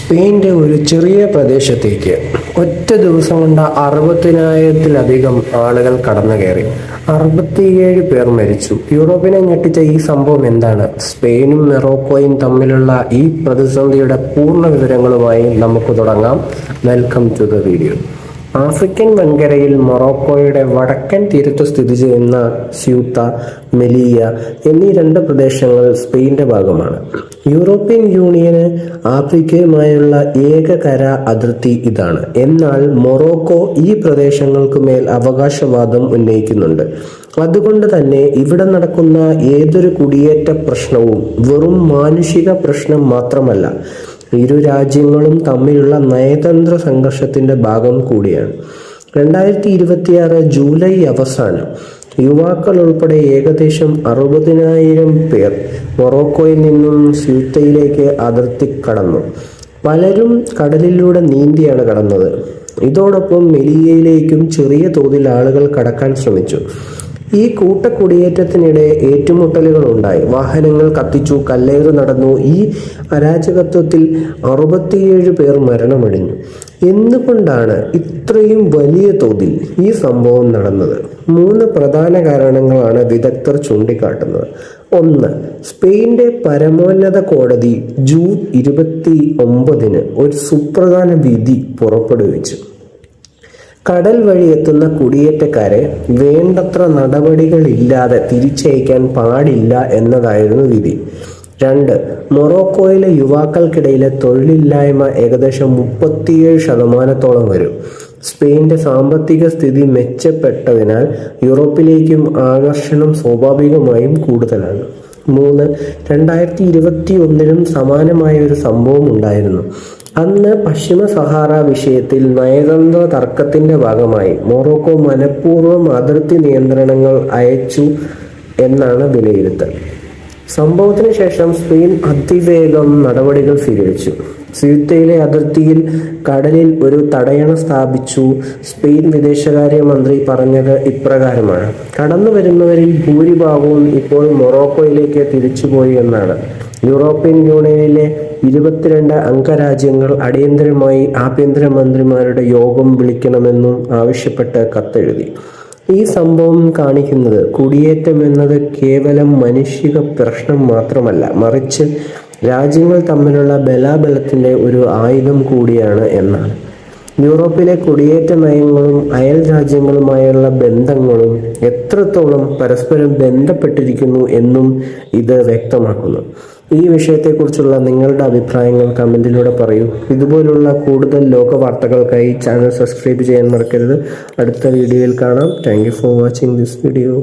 സ്പെയിൻ്റെ ഒരു ചെറിയ പ്രദേശത്തേക്ക് ഒറ്റ ദിവസം കൊണ്ട് 60,000-ത്തിലധികം ആളുകൾ കടന്നു കയറി. 67 പേർ മരിച്ചു. യൂറോപ്പിനെ ഞെട്ടിച്ച ഈ സംഭവം എന്താണ്? സ്പെയിനും മൊറോക്കോയും തമ്മിലുള്ള ഈ പ്രതിസന്ധിയുടെ പൂർണ്ണ വിവരങ്ങളുമായി നമുക്ക് തുടങ്ങാം. Welcome to the video. African വൻകരയിൽ മൊറോക്കോയുടെ വടക്കൻ തീരത്ത് സ്ഥിതി ചെയ്യുന്ന സ്യൂത്ത, മെലിയ എന്നീ രണ്ട് പ്രദേശങ്ങൾ സ്പെയിൻ്റെ ഭാഗമാണ്. യൂറോപ്യൻ യൂണിയന് ആഫ്രിക്കയുമായുള്ള ഏക കര അതിർത്തി ഇതാണ്. എന്നാൽ മൊറോക്കോ ഈ പ്രദേശങ്ങൾക്ക് മേൽ അവകാശവാദം ഉന്നയിക്കുന്നുണ്ട്. അതുകൊണ്ട് തന്നെ ഇവിടെ നടക്കുന്ന ഏതൊരു കുടിയേറ്റ പ്രശ്നവും വെറും മാനുഷിക പ്രശ്നം മാത്രമല്ല, ഇരു രാജ്യങ്ങളും തമ്മിലുള്ള നയതന്ത്ര സംഘർഷത്തിന്റെ ഭാഗം കൂടിയാണ്. 2026 ജൂലൈ അവസാനം യുവാക്കൾ ഉൾപ്പെടെ ഏകദേശം 60,000 പേർ മൊറോക്കോയിൽ നിന്നും സ്യൂത്തയിലേക്ക് അതിർത്തി കടന്നു. പലരും കടലിലൂടെ നീന്തിയാണ് കടന്നത്. ഇതോടൊപ്പം മെലിയയിലേക്കും ചെറിയ തോതിൽ ആളുകൾ കടക്കാൻ ശ്രമിച്ചു. ഈ കൂട്ടക്കുടിയേറ്റത്തിനിടെ ഏറ്റുമുട്ടലുകൾ ഉണ്ടായി. വാഹനങ്ങൾ കത്തിച്ചു, കല്ലേറ് നടന്നു. ഈ അരാജകത്വത്തിൽ 67 പേർ മരണമടഞ്ഞു. എന്തുകൊണ്ടാണ് ഇത്രയും വലിയ തോതിൽ ഈ സംഭവം നടന്നത്? 3 പ്രധാന കാരണങ്ങളാണ് വിദഗ്ധർ ചൂണ്ടിക്കാട്ടുന്നത്. 1. സ്പെയിൻ്റെ പരമോന്നത കോടതി ജൂൺ 29 ഒരു സുപ്രധാന വിധി പുറപ്പെടുവിച്ചു. കടൽ വഴി എത്തുന്ന കുടിയേറ്റക്കാരെ വേണ്ടത്ര നടപടികളില്ലാതെ തിരിച്ചയക്കാൻ പാടില്ല എന്നതായിരുന്നു വിധി. 2. മൊറോക്കോയിലെ യുവാക്കൾക്കിടയിലെ തൊഴിലില്ലായ്മ ഏകദേശം 37% വരും. സ്പെയിൻ്റെ സാമ്പത്തിക സ്ഥിതി മെച്ചപ്പെട്ടതിനാൽ യൂറോപ്പിലേക്കും ആകർഷണം സ്വാഭാവികമായും കൂടുതലാണ്. 3. 2021 സമാനമായ ഒരു സംഭവം ഉണ്ടായിരുന്നു. അന്ന് പശ്ചിമ സഹാറ വിഷയത്തിൽ നയതന്ത്ര തർക്കത്തിന്റെ ഭാഗമായി മൊറോക്കോ മനഃപൂർവ്വം അതിർത്തി നിയന്ത്രണങ്ങൾ അയച്ചു എന്നാണ് വിലയിരുത്തൽ. സംഭവത്തിന് ശേഷം സ്പെയിൻ അതിവേഗം നടപടികൾ സ്വീകരിച്ചു. സ്യൂത്തയിലെ അതിർത്തിയിൽ കടലിൽ ഒരു തടയണ സ്ഥാപിച്ചു. സ്പെയിൻ വിദേശകാര്യമന്ത്രി പറഞ്ഞത് ഇപ്രകാരമാണ്: കടന്നു വരുന്നവരിൽ ഭൂരിഭാഗവും ഇപ്പോൾ മൊറോക്കോയിലേക്ക് തിരിച്ചുപോയി എന്നാണ്. യൂറോപ്യൻ യൂണിയനിലെ 22 അംഗരാജ്യങ്ങൾ അടിയന്തരമായി ആഭ്യന്തരമന്ത്രിമാരുടെ യോഗം വിളിക്കണമെന്നും ആവശ്യപ്പെട്ട് കത്തെഴുതി. ഈ സംഭവം കാണിക്കുന്നത് കുടിയേറ്റം എന്നത് കേവലം മാനുഷിക പ്രശ്നം മാത്രമല്ല, മറിച്ച് രാജ്യങ്ങൾ തമ്മിലുള്ള ബലാബലത്തിന്റെ ഒരു ആയുധം കൂടിയാണ് എന്നാണ്. യൂറോപ്പിലെ കുടിയേറ്റ നയങ്ങളും അയൽ രാജ്യങ്ങളുമായുള്ള ബന്ധങ്ങളും എത്രത്തോളം പരസ്പരം ബന്ധപ്പെട്ടിരിക്കുന്നു എന്നും ഇത് വ്യക്തമാക്കുന്നു. ഈ വിഷയത്തെക്കുറിച്ചുള്ള നിങ്ങളുടെ അഭിപ്രായങ്ങൾ കമൻറ്റിലൂടെ പറയൂ. ഇതുപോലുള്ള കൂടുതൽ ലോക വാർത്തകൾക്കായി ചാനൽ സബ്സ്ക്രൈബ് ചെയ്യാൻ മറക്കരുത്. അടുത്ത വീഡിയോയിൽ കാണാം. Thank you for watching this video.